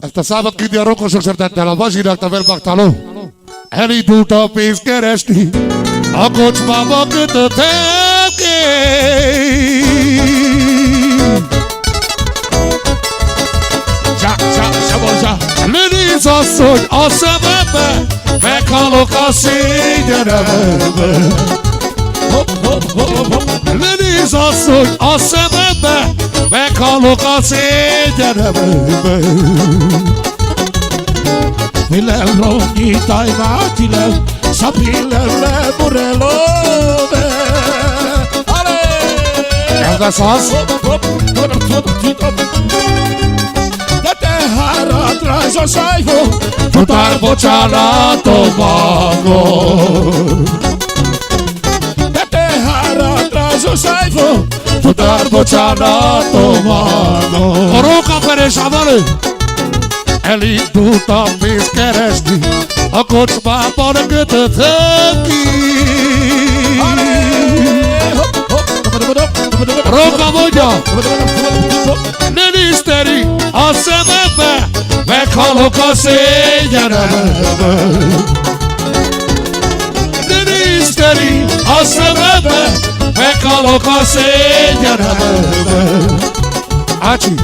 Ezt a számot küldni a rokosok szeretettel a Vazsinak, a Verbaktaló. Elindult a pénzt keresni, a kocsmába kötöttem ki. Lőnéz asszony a szemembe, meghalok a szégyenembe. Lőnéz asszony a szemembe, meghalok a szégyenembe. Willem Rongi Tajmátilem, Szapillem Morellone. Ez lesz az. De te hárad rajza szájfó, futár bocsánatom magad. De te hárad rajza szájfó, futár bocsánatom magad. A rókaperés a valő. Elindultam pénzt keresni, a kocsmában kötöttem ki. Róka mondja, ne nézteri a szemembe, meghalok a szégyenembe. Ne nézteri a szemembe, meghalok a szégyenembe. Ácsi!